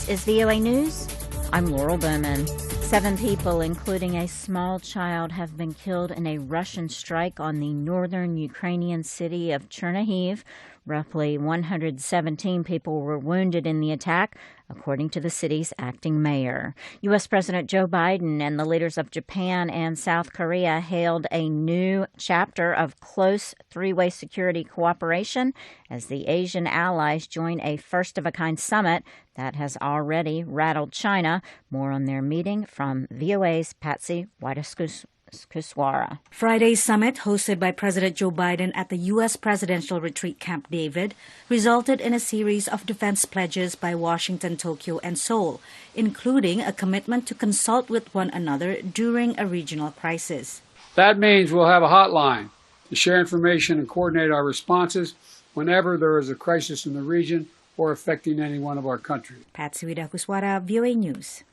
This is VOA News. I'm Laurel Bowman. 7 people, including a small child, have been killed in a Russian strike on the northern Ukrainian city of Chernihiv. Roughly 117 people were wounded in the attack, according to the city's acting mayor. U.S. President Joe Biden and the leaders of Japan and South Korea hailed a new chapter of close three-way security cooperation as the Asian allies join a first-of-a-kind summit that has already rattled China. More on their meeting from VOA's Patsy Widakuswara. Friday's summit, hosted by President Joe Biden at the U.S. Presidential Retreat Camp David, resulted in a series of defense pledges by Washington, Tokyo, and Seoul, including a commitment to consult with one another during a regional crisis. That means we'll have a hotline to share information and coordinate our responses whenever there is a crisis in the region or affecting any one of our countries. Patsy Widakuswara, VOA News.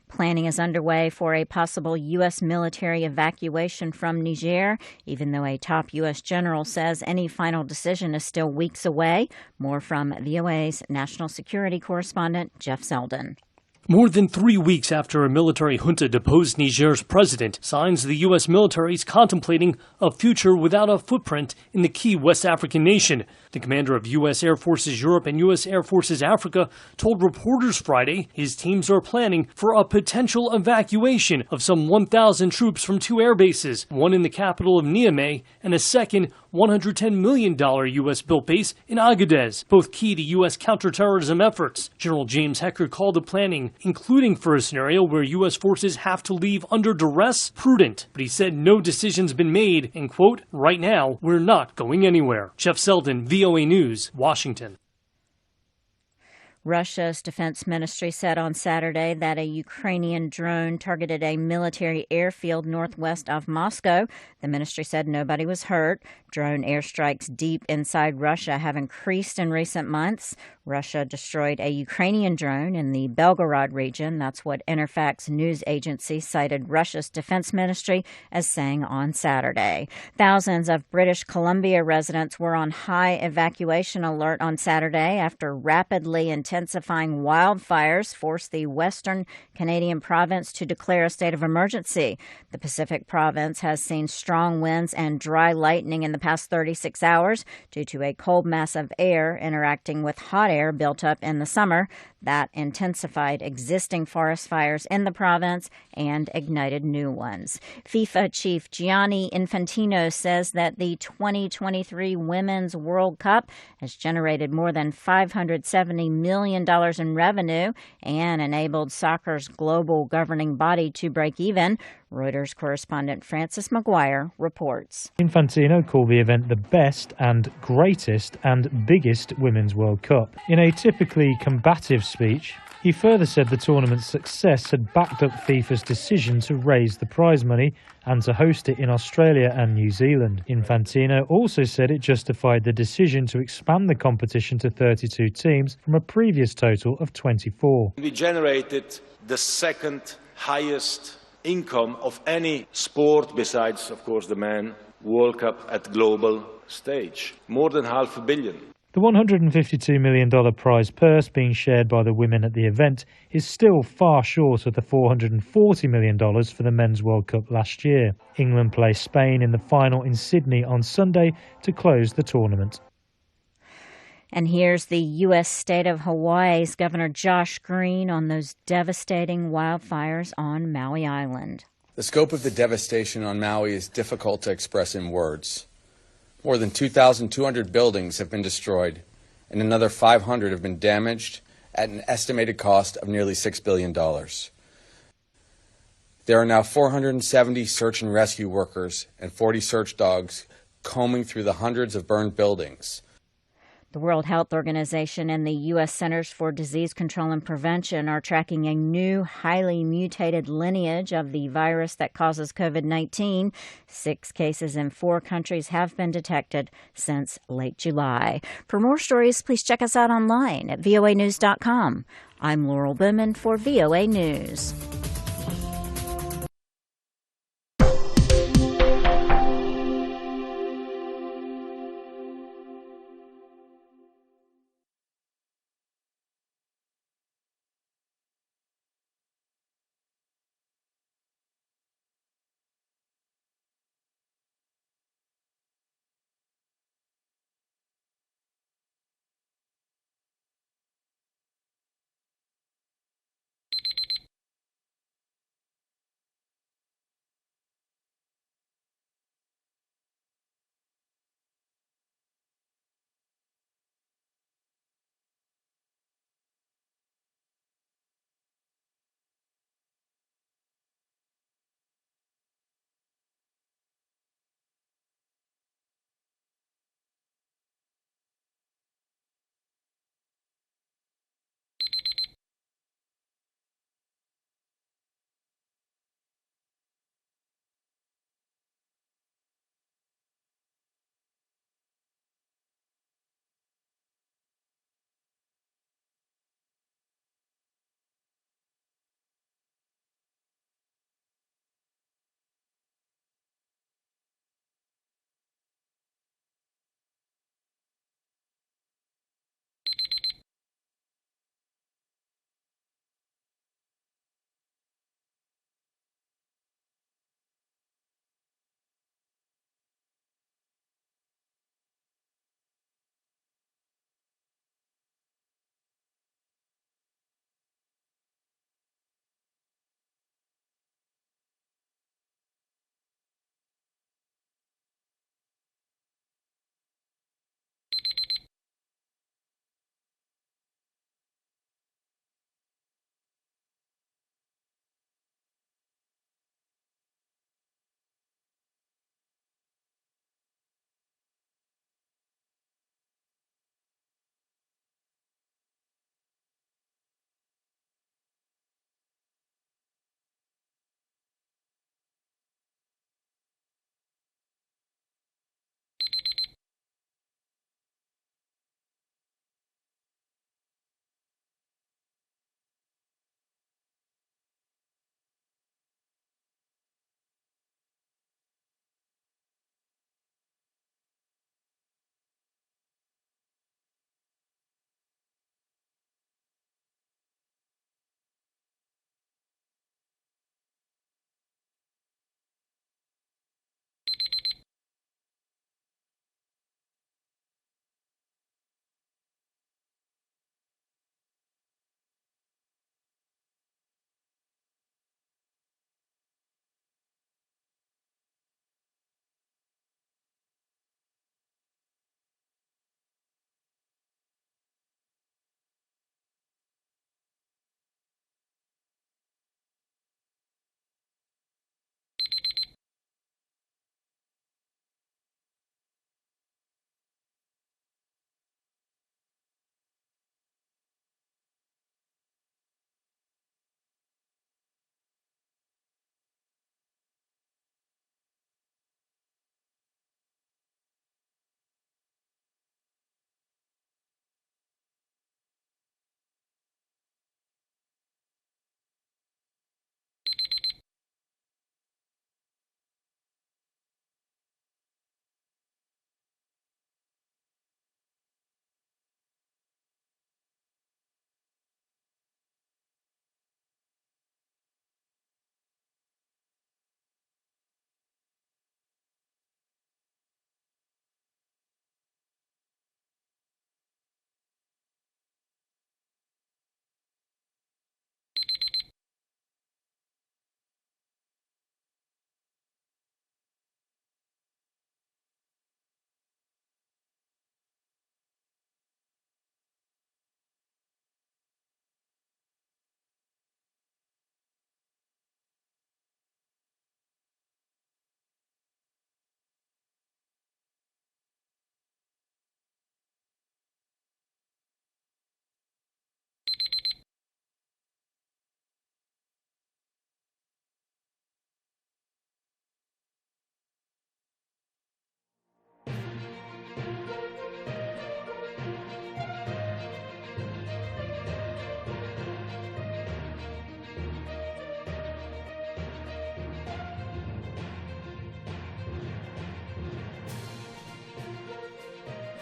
Planning is underway for a possible U.S. military evacuation from Niger, even though a top U.S. general says any final decision is still weeks away. More from VOA's national security correspondent, Jeff Zeldin. More than 3 weeks after a military junta deposed Niger's president, signs the U.S. military is contemplating a future without a footprint in the key West African nation. The commander of U.S. Air Forces Europe and U.S. Air Forces Africa told reporters Friday his teams are planning for a potential evacuation of some 1,000 troops from 2 air bases, one in the capital of Niamey and a second $110 million U.S.-built base in Agadez, both key to U.S. counterterrorism efforts. General James Hecker called the planning, including for a scenario where U.S. forces have to leave under duress, prudent. But he said no decision's been made, and, quote, right now, we're not going anywhere. Jeff Zeldin, VOA News, Washington. Russia's defense ministry said on Saturday that a Ukrainian drone targeted a military airfield northwest of Moscow. The ministry said nobody was hurt. Drone airstrikes deep inside Russia have increased in recent months. Russia destroyed a Ukrainian drone in the Belgorod region. That's what Interfax news agency cited Russia's defense ministry as saying on Saturday. Thousands of British Columbia residents were on high evacuation alert on Saturday after rapidly intensifying wildfires forced the western Canadian province to declare a state of emergency. The Pacific province has seen strong winds and dry lightning in the past 36 hours due to a cold mass of air interacting with hot air built up in the summer that intensified existing forest fires in the province and ignited new ones. FIFA chief Gianni Infantino says that the 2023 Women's World Cup has generated more than $570 million in revenue and enabled soccer's global governing body to break even. Reuters correspondent Francis McGuire reports. Infantino called the event the best and greatest and biggest Women's World Cup. In a typically combative speech, he further said the tournament's success had backed up FIFA's decision to raise the prize money and to host it in Australia and New Zealand. Infantino also said it justified the decision to expand the competition to 32 teams from a previous total of 24. We generated the second highest income of any sport besides, of course, the men World Cup at global stage. More than $500 million. The $152 million prize purse being shared by the women at the event is still far short of the $440 million for the Men's World Cup last year. England play Spain in the final in Sydney on Sunday to close the tournament. And here's the U.S. state of Hawaii's Governor Josh Green on those devastating wildfires on Maui Island. The scope of the devastation on Maui is difficult to express in words. More than 2,200 buildings have been destroyed, and another 500 have been damaged at an estimated cost of nearly $6 billion. There are now 470 search and rescue workers and 40 search dogs combing through the hundreds of burned buildings. The World Health Organization and the U.S. Centers for Disease Control and Prevention are tracking a new, highly mutated lineage of the virus that causes COVID-19. 6 cases in 4 countries have been detected since late July. For more stories, please check us out online at voanews.com. I'm Laurel Bowman for VOA News.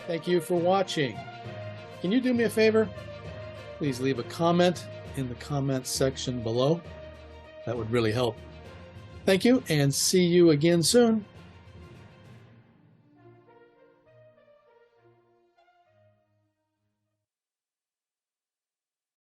Thank you for watching. Can you do me a favor? Please leave a comment in the comments section below. That would really help. Thank you, and see you again soon.